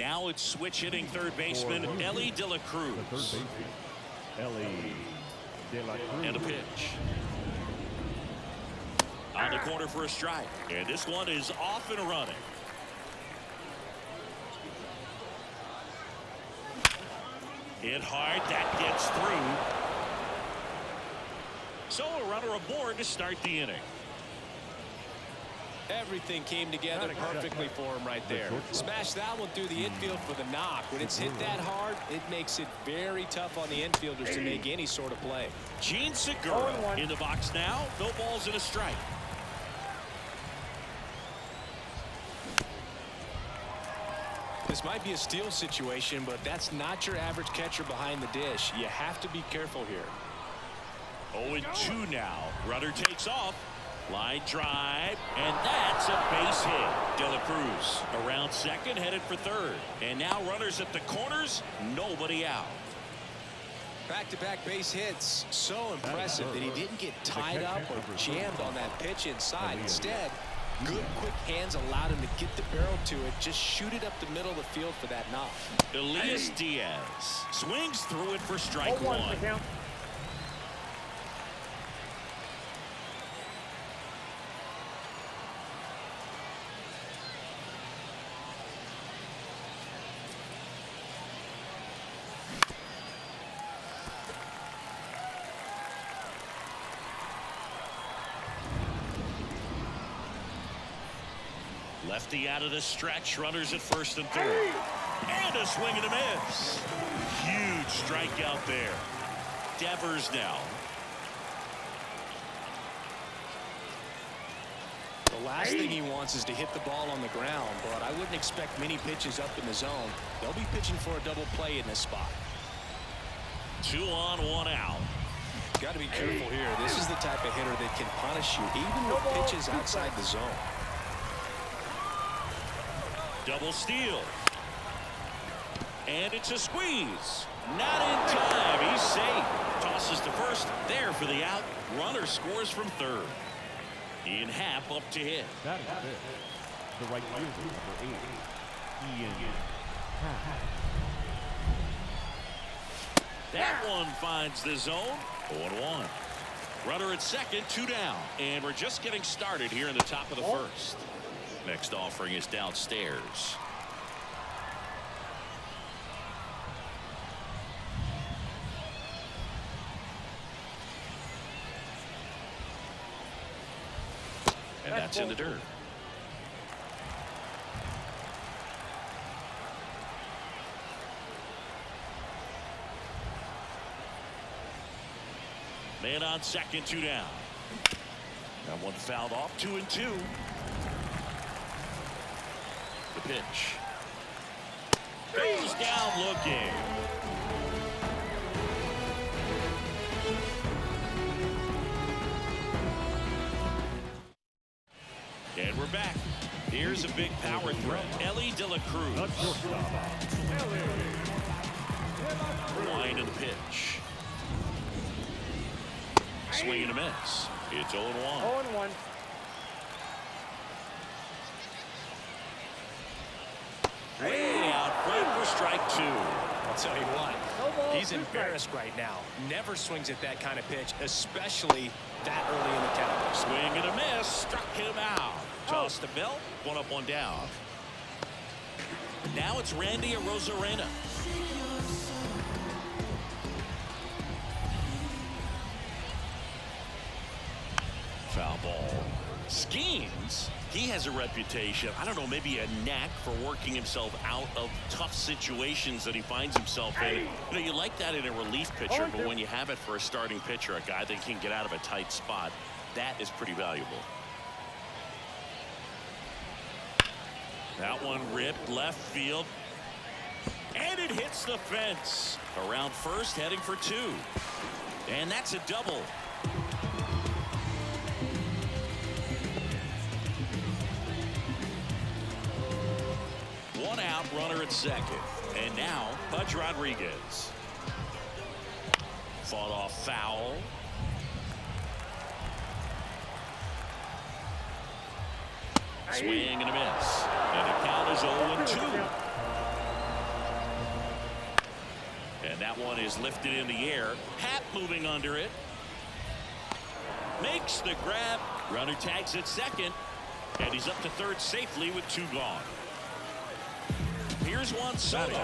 Now it's switch hitting third baseman Ellie De La Cruz. And a pitch. On the corner for a strike. And this one is off and running. Hit hard. That gets through. So a runner aboard to start the inning. Everything came together perfectly for him right there. Smash that one through the infield for the knock. When it's hit that hard, it makes it very tough on the infielders to make any sort of play. Gene Segura in the box now. No balls and a strike. This might be a steal situation, but that's not your average catcher behind the dish. You have to be careful here. 0-2 now. Runner takes off. Line drive, and that's a base hit. De La Cruz around second, headed for third. And now runners at the corners, nobody out. Back-to-back base hits. So impressive that he didn't get tied up or jammed on that pitch inside. Instead, good quick hands allowed him to get the barrel to it. Just shoot it up the middle of the field for that knock. Elias Diaz swings through it for strike one. Lefty out of the stretch. Runners at first and third. And a swing and a miss. Huge strikeout there. Devers now. The last thing he wants is to hit the ball on the ground, but I wouldn't expect many pitches up in the zone. They'll be pitching for a double play in this spot. 2 on, 1 out. Got to be careful here. This is the type of hitter that can punish you even with pitches outside the zone. Double steal. And it's a squeeze. Not in time. He's safe. Tosses to first. There for the out. Runner scores from third. Ian Happ up to hit. That is it. The right fielder, number 8, Ian Happ. That one finds the zone. 0-1. Runner at second, 2 down. And we're just getting started here in the top of the first. Next offering is downstairs. And that's in the dirt. Man on second, 2 down. That one fouled off, 2-2. The pitch. Goes down looking. And we're back. Here's a big power threat. Ellie De La Cruz. Line of the pitch. Swing and a miss. It's 0-1. 0-1. Way out front for strike 2. I'll tell you what, he's embarrassed right now. Never swings at that kind of pitch, especially that early in the count. Swing and a miss. Struck him out. Toss the belt. 1 up, 1 down. Now it's Randy Arozarena. Foul ball. Skeens. He has a reputation, I don't know, maybe a knack for working himself out of tough situations that he finds himself in. You know, you like that in a relief pitcher, but when you have it for a starting pitcher, a guy that can get out of a tight spot, that is pretty valuable. That one ripped left field. And it hits the fence. Around first, heading for 2. And that's a double. One out, runner at second. And now, Pudge Rodriguez. Fought off foul. Swing and a miss. And the count is 0-2. And that one is lifted in the air. Happ moving under it. Makes the grab. Runner tags at second. And he's up to third safely with 2 gone. Here's Juan Soto.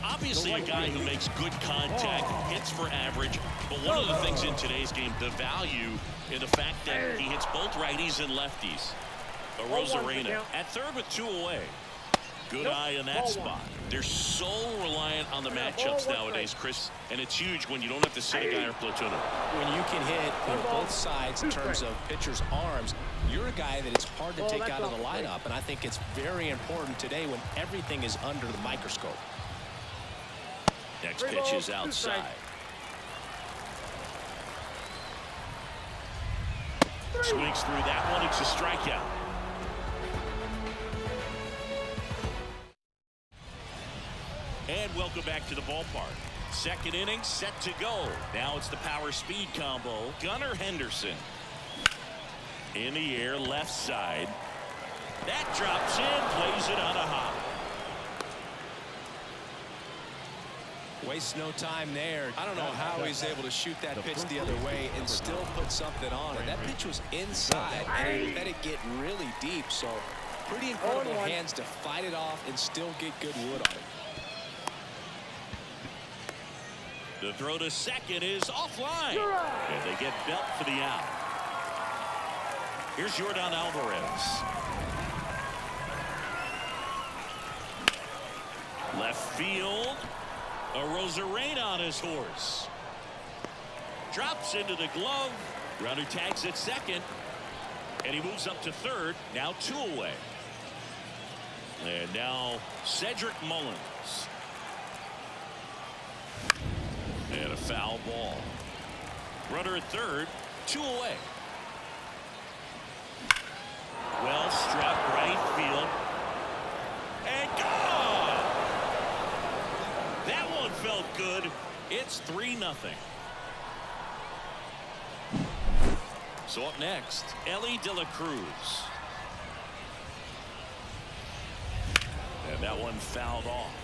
Obviously a guy who makes good contact, hits for average. But one of the things in today's game, the value in the fact that he hits both righties and lefties. Arozarena at third with 2 away. Good eye in that spot. They're so reliant on the matchups nowadays, Chris, and it's huge when you don't have to sit a guy or platoon him. When you can hit on both sides in terms of pitchers' arms, you're a guy that it's hard to take out of the lineup, and I think it's very important today when everything is under the microscope. Next pitch is outside. Swings through that one. It's a strikeout. And welcome back to the ballpark. Second inning set to go. Now it's the power speed combo. Gunnar Henderson. In the air, left side. That drops in, plays it on a hop. Wastes no time there. I don't know how he's able to shoot that pitch the other way and still put something on it. That pitch was inside, and he let it get really deep. So pretty incredible hands to fight it off and still get good wood on it. The throw to second is offline. And they get Belt for the out. Here's Yordan Alvarez. Left field. Arozarena on his horse. Drops into the glove. Runner tags at second. And he moves up to third. Now 2 away. And now Cedric Mullins. And a foul ball. Runner at third. 2 away. Well struck right field. And gone! That one felt good. It's 3-0. So up next, Elly De La Cruz. And that one fouled off.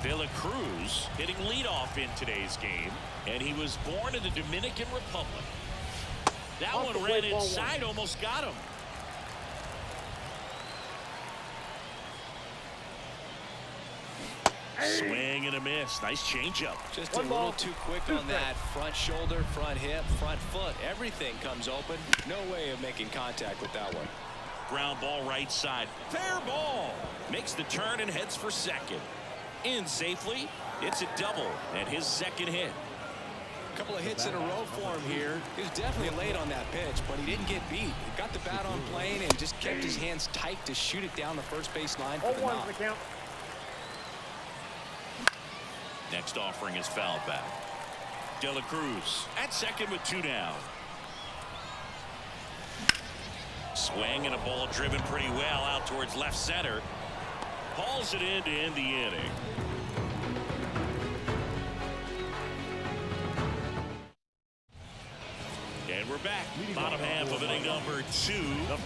De La Cruz hitting leadoff in today's game, and he was born in the Dominican Republic. That one ran inside, almost got him. Swing and a miss. Nice changeup. Just a little too quick on that front shoulder, front hip, front foot. Everything comes open. No way of making contact with that one. Ground ball right side. Fair ball. Makes the turn and heads for second. In safely. It's a double and his second hit. A couple of hits in a row for him here. He was definitely late on that pitch, but he didn't get beat. He got the bat on plane and just kept his hands tight to shoot it down the first base line for the knock. Next offering is fouled back. De La Cruz at second with 2 down. Swing and a ball driven pretty well out towards left center. Hauls it in to end the inning. And we're back. Bottom half of inning number 2.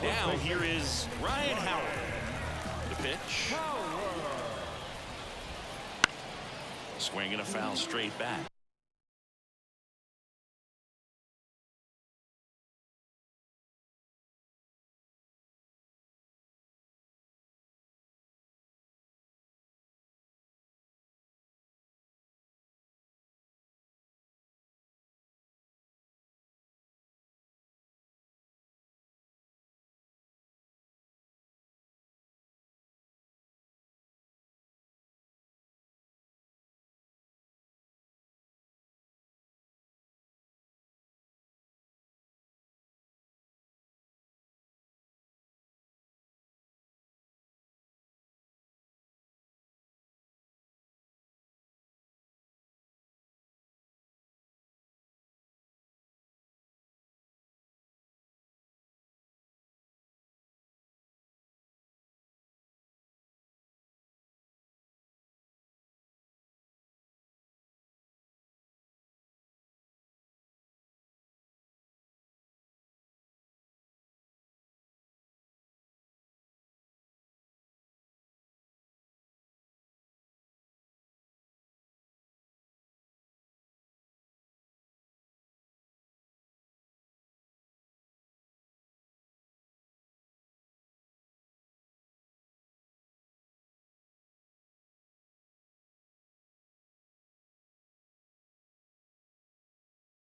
Now here is Ryan Howard. The pitch. Swing and a foul straight back.